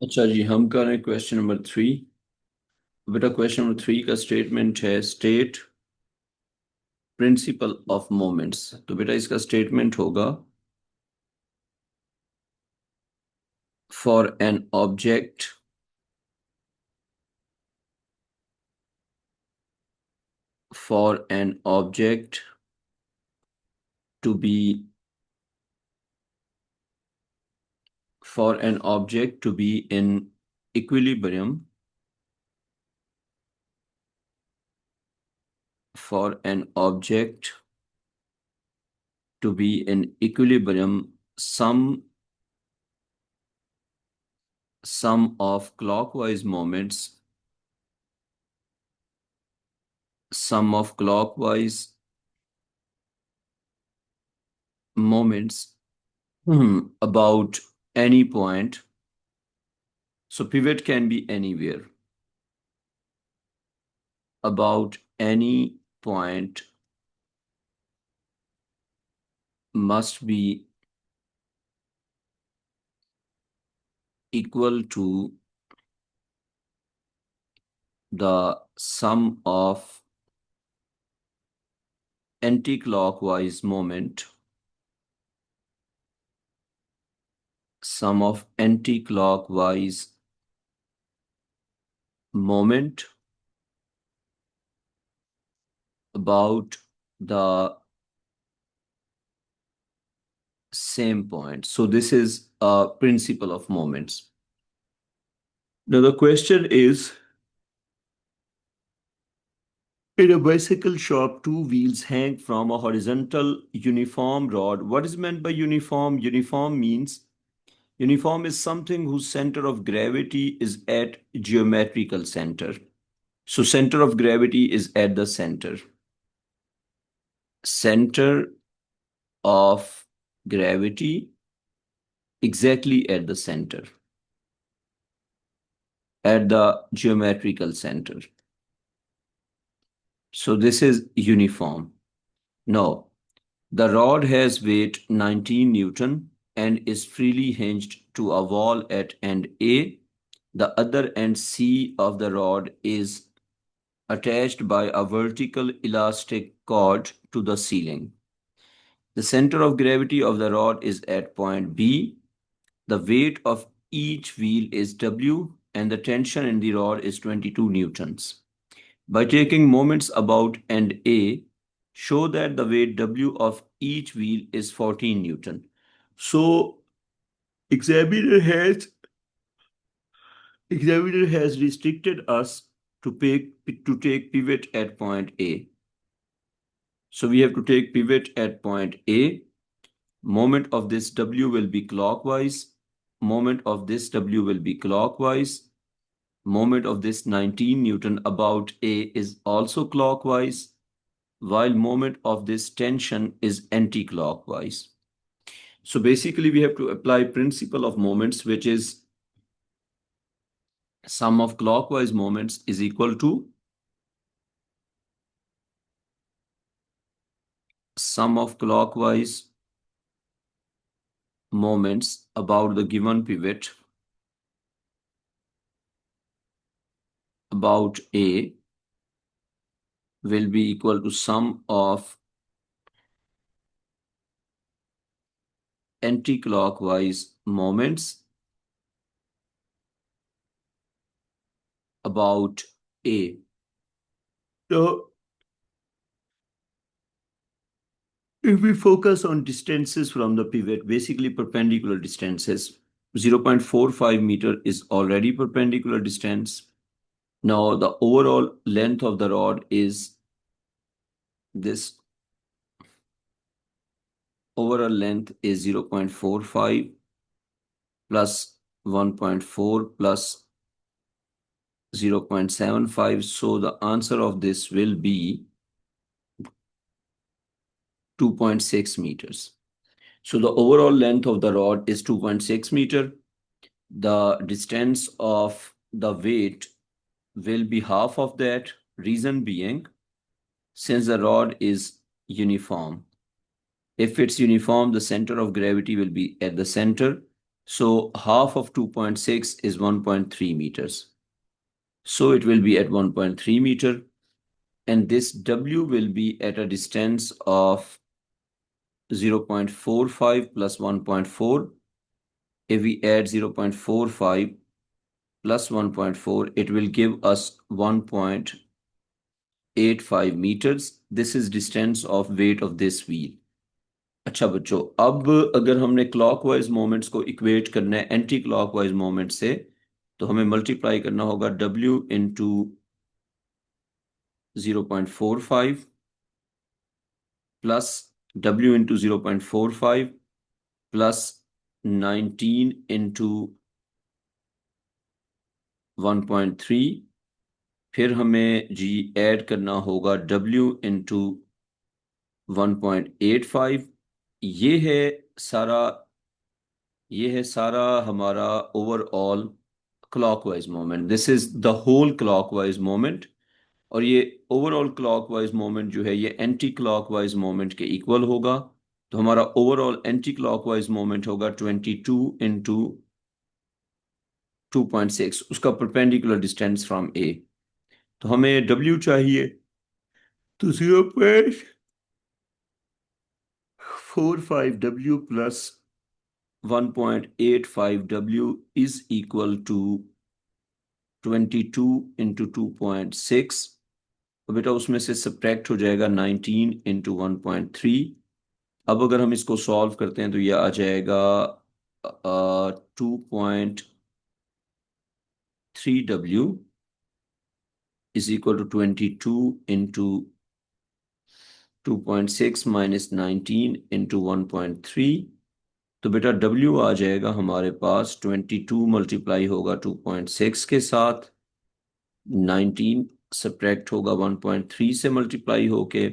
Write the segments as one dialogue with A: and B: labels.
A: अच्छा जी, हम कर रहे हैं क्वेश्चन नंबर 3। बेटा क्वेश्चन नंबर 3 का स्टेटमेंट है स्टेट प्रिंसिपल ऑफ मोमेंट्स। तो बेटा इसका स्टेटमेंट होगा for an object for an object to be for an object to be in equilibrium for an object to be in equilibrium, sum of clockwise moments, sum of clockwise moments about any point. So pivot can be anywhere. About any point must be equal to the sum of anti-clockwise moment, sum of anti-clockwise moment about the same point. So this is a principle of moments. Now the question is, in a bicycle shop, two wheels hang from a horizontal uniform rod. What is meant by uniform? Uniform is something whose center of gravity is at geometrical center. So center of gravity is at the center. Center of gravity exactly at the center. At the geometrical center. So this is uniform. Now, the rod has weight 19 Newton and is freely hinged to a wall at end A. The other end C of the rod is attached by a vertical elastic cord to the ceiling. The center of gravity of the rod is at point B. The weight of each wheel is W and the tension in the rod is 22 newtons. By taking moments about end A, show that the weight W of each wheel is 14 Newton. So examiner has restricted us to take pivot at point A. So we have to take pivot at point A. Moment of this W will be clockwise. Moment of this W will be clockwise. Moment of this 19 Newton about A is also clockwise, while moment of this tension is anti-clockwise. So basically we have to apply principle of moments, which is sum of clockwise moments is equal to sum of clockwise moments about the given pivot about A will be equal to sum of anti-clockwise moments about A. So if we focus on distances from the pivot, basically perpendicular distances, 0.45 meter is already perpendicular distance. Now the overall length of the rod is this. Overall length is 0.45 plus 1.4 plus 0.75. So the answer of this will be 2.6 meters. So the overall length of the rod is 2.6 meter. The distance of the weight will be half of that. Reason being, since the rod is uniform. If it's uniform, the center of gravity will be at the center. So half of 2.6 is 1.3 meters. So it will be at 1.3 meter, and this W will be at a distance of 0.45 plus 1.4. If we add 0.45 plus 1.4, it will give us 1.85 meters. This is distance of weight of this wheel. अच्छा बच्चों, अब अगर हमने clockwise moments को equate करना है anti clockwise moment से, तो हमें मल्टीप्लाई करना होगा W into 0.45 plus W into 0.45 plus 19 into 1.3। फिर हमें जी ऐड करना होगा W इंटू 1.85। ये है सारा ये है सारा हमारा overall clockwise moment. This is the whole clockwise moment. और ये ओवरऑल क्लॉकवाइज मोमेंट जो है ये एंटी क्लॉकवाइज मोमेंट के इक्वल होगा। तो हमारा ओवरऑल एंटी क्लॉकवाइज मोमेंट होगा 22 इंटू 2.6, उसका परपेंडिकुलर डिस्टेंस फ्रॉम ए। तो हमें डब्ल्यू चाहिए, तो 0.45 W plus 1.85 W is equal to 22 into 2.6। तो बेटा उसमें से सब्ट्रैक्ट हो जाएगा 19 इंटू 1.3। अब अगर हम इसको सॉल्व करते हैं तो ये आ जाएगा 2.3 W is equal to 22 into 2.6 minus 19 into 1.3। तो बेटा W आ जाएगा हमारे पास 22 मल्टीप्लाई होगा 2.6 के साथ, 19 सब्ट्रैक्ट होगा 1.3 से मल्टीप्लाई होके,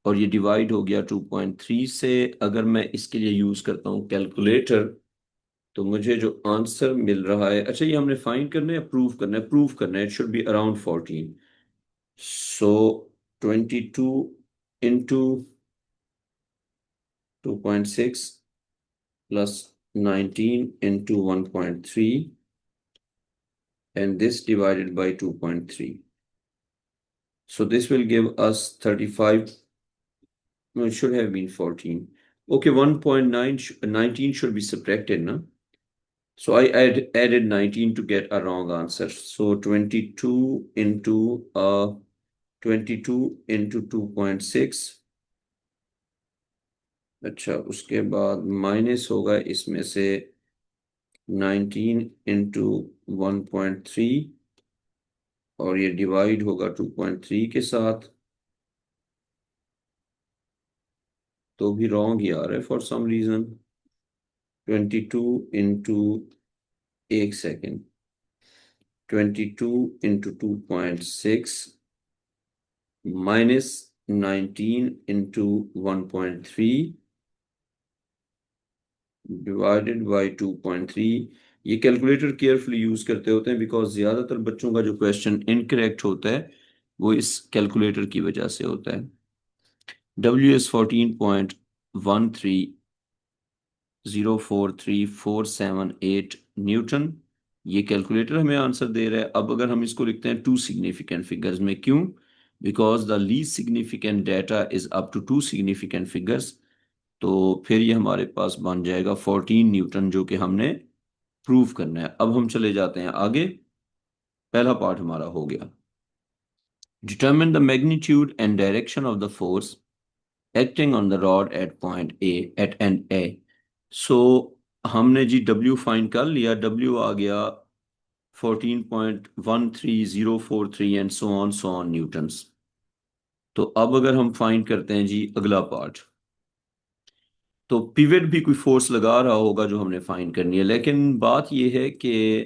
A: और ये डिवाइड हो गया 2.3 से। अगर मैं इसके लिए यूज करता हूँ कैलकुलेटर, तो मुझे जो आंसर मिल रहा है, अच्छा ये हमने फाइंड करना है या प्रूव करना है? प्रूव करना है। It should be around 14। So 22 into 2.6 plus 19 into 1.3, and this divided by 2.3. So this will give us 35. No, it should have been 14. Okay, 19 should be subtracted, no? So I added 19 to get a wrong answer. So 22 into 2.6। अच्छा, उसके बाद minus होगा इसमें से 19 into 1.3, और ये divide होगा 2.3 के साथ। तो भी रॉन्ग ही आ रहा है फॉर सम रीजन। 22 इंटू, एक second, 22 into 2.6 minus 19 into 1.3 divided by 2.3। ये कैलकुलेटर केयरफुली यूज करते होते हैं, बिकॉज ज्यादातर बच्चों का जो क्वेश्चन इनकरेक्ट होता है वो इस कैलकुलेटर की वजह से होता है। W is 14.13043478 Newton. ये कैलकुलेटर हमें आंसर दे रहा है। अब अगर हम इसको लिखते हैं टू सिग्निफिकेंट फिगर्स में, क्यों? Because the least significant data is up to two significant figures. तो फिर ये हमारे पास बन जाएगा 14 न्यूटन, जो कि हमने प्रूव करना है। अब हम चले जाते हैं आगे। पहला पार्ट हमारा हो गया। Determine the magnitude and direction of the force acting on the rod at point A at end A। So हमने जी W फाइंड कर लिया। W आ गया 14.13043 एंड सो ऑन न्यूटन्स। तो अब अगर हम फाइंड करते हैं जी अगला पार्ट, तो पिवट भी कोई फोर्स लगा रहा होगा जो हमने फाइंड करनी है, लेकिन बात यह है कि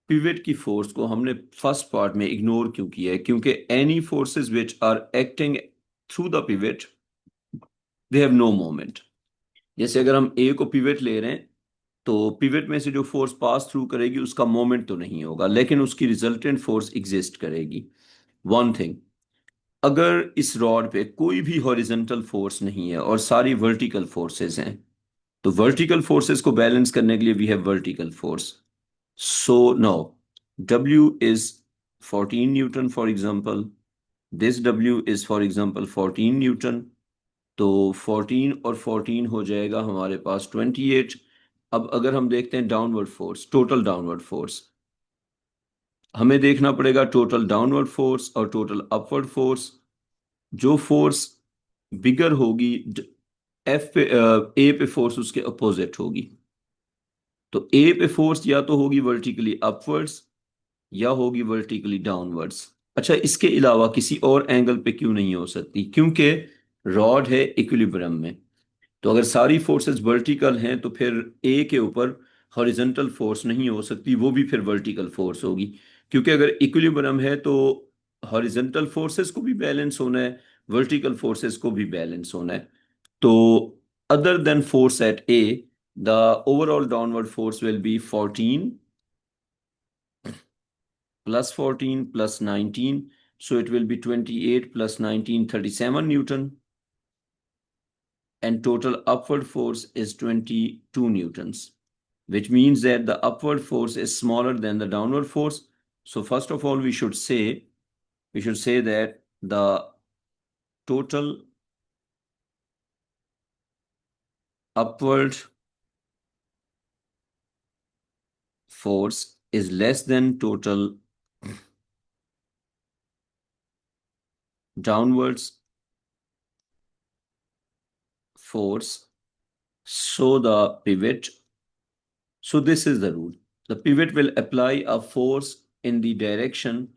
A: पिवट की फोर्स को हमने फर्स्ट पार्ट में इग्नोर क्यों किया है? क्योंकि any forces which are acting through the pivot, they have no moment. जैसे अगर हम ए को पिवट ले रहे हैं, तो पिवट में से जो फोर्स पास थ्रू करेगी उसका मोमेंट तो नहीं होगा, लेकिन उसकी रिजल्टेंट फोर्स एग्जिस्ट करेगी। वन थिंग, अगर इस रॉड पे कोई भी हॉरिजॉन्टल फोर्स नहीं है और सारी वर्टिकल फोर्सेस हैं, तो वर्टिकल फोर्सेस को बैलेंस करने के लिए we have vertical force. So now W is 14 Newton, for example. This W is, for example, 14 Newton. तो 14 और 14 हो जाएगा हमारे पास 28. अब अगर हम देखते हैं downward force, total downward force, हमें देखना पड़ेगा टोटल डाउनवर्ड फोर्स और टोटल अपवर्ड फोर्स. जो फोर्स बिगर होगी एफ पे, ए पे फोर्स उसके अपोजिट होगी. तो ए पे फोर्स या तो होगी वर्टिकली अपवर्ड्स या होगी वर्टिकली डाउनवर्ड्स. अच्छा, इसके अलावा किसी और एंगल पे क्यों नहीं हो सकती? क्योंकि रॉड है इक्विलिब्रियम में. तो अगर सारी फोर्सेस वर्टिकल हैं तो फिर ए के ऊपर हॉरिजॉन्टल फोर्स नहीं हो सकती, वो भी फिर वर्टिकल फोर्स होगी. क्योंकि अगर इक्विलिब्रियम है तो हॉरिजॉन्टल फोर्सेस को भी बैलेंस होना है, वर्टिकल फोर्सेस को भी बैलेंस होना है. तो other than force at A, the overall downward force will be 14 plus 14 plus 19. So it will be 28 plus 19, 37 Newton. And total upward force is 22 Newtons, which means that the upward force is smaller than the downward force. So first of all, we should say that the total upward force is less than total downwards force. So this is the rule. The pivot will apply a force in the direction.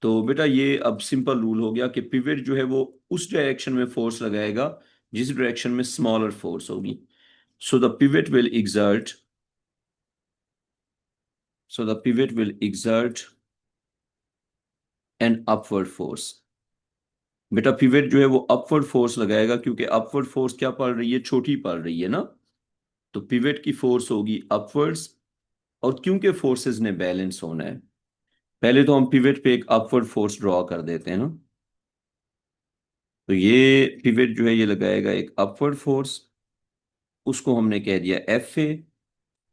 A: तो बेटा ये अब simple rule हो गया कि pivot जो है वो उस डायरेक्शन में फोर्स लगाएगा जिस डायरेक्शन में स्मॉलर फोर्स होगी. So the pivot will exert an upward force. बेटा पिवट जो है वो अपवर्ड फोर्स लगाएगा क्योंकि अपवर्ड फोर्स क्या पड़ रही है? छोटी पड़ रही है ना. तो पिवट की फोर्स होगी अपवर्ड्स. और क्योंकि फोर्सेस ने बैलेंस होना है, पहले तो हम पिवट पे एक अपवर्ड फोर्स ड्रॉ कर देते हैं ना. तो ये पिवट जो है ये लगाएगा एक अपवर्ड फोर्स, उसको हमने कह दिया एफ ए.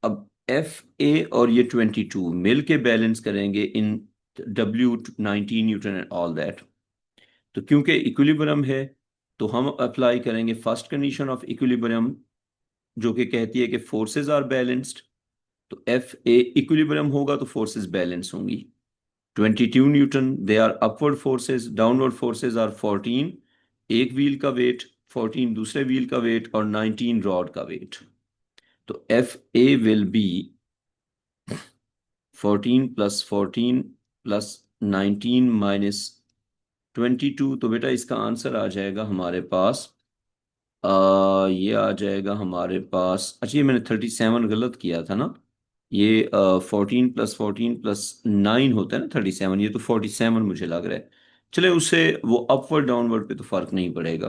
A: अब एफ ए और ये 22 मिल के बैलेंस करेंगे इन W 19 Newton and all that. तो क्योंकि इक्विलिब्रियम है तो हम अप्लाई करेंगे फर्स्ट कंडीशन ऑफ इक्विलिब्रियम, जो कि कहती है कि फोर्सेस आर बैलेंस्ड. तो एफ ए इक्विलिब्रियम होगा तो फोर्सेस बैलेंस होंगी. 22 newton, they are upward forces. Downward forces are 14 एक व्हील का वेट, 14 दूसरे व्हील का वेट और 19 रॉड का वेट. तो if A will be 14 plus 14 plus 19 minus 22. तो बेटा इसका आंसर आ जाएगा हमारे पास, ये आ जाएगा हमारे पास. अच्छा, ये मैंने 37 गलत किया था ना. ये 14 प्लस 9 होता है ना 37. ये तो 47 मुझे लग रहा है. चले, उससे वो अपवर्ड डाउनवर्ड पे तो फर्क नहीं पड़ेगा.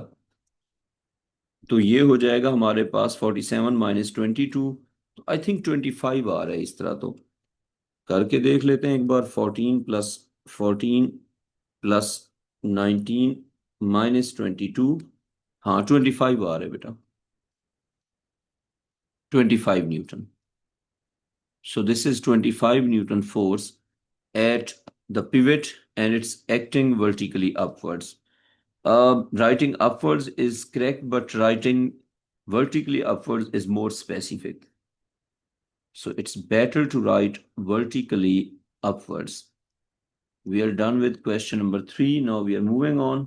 A: तो ये हो जाएगा हमारे पास 47 माइनस 22. तो आई थिंक 25 आ रहा है इस तरह. तो करके देख लेते हैं एक बार. 14 प्लस 14 प्लस 19 माइनस 22. हाँ, 25 आ रहा है बेटा. 25 Newton. So this is 25 Newton force at the pivot and it's acting vertically upwards. Writing upwards is correct, but writing vertically upwards is more specific. So it's better to write vertically upwards. We are done with question number 3. Now we are moving on.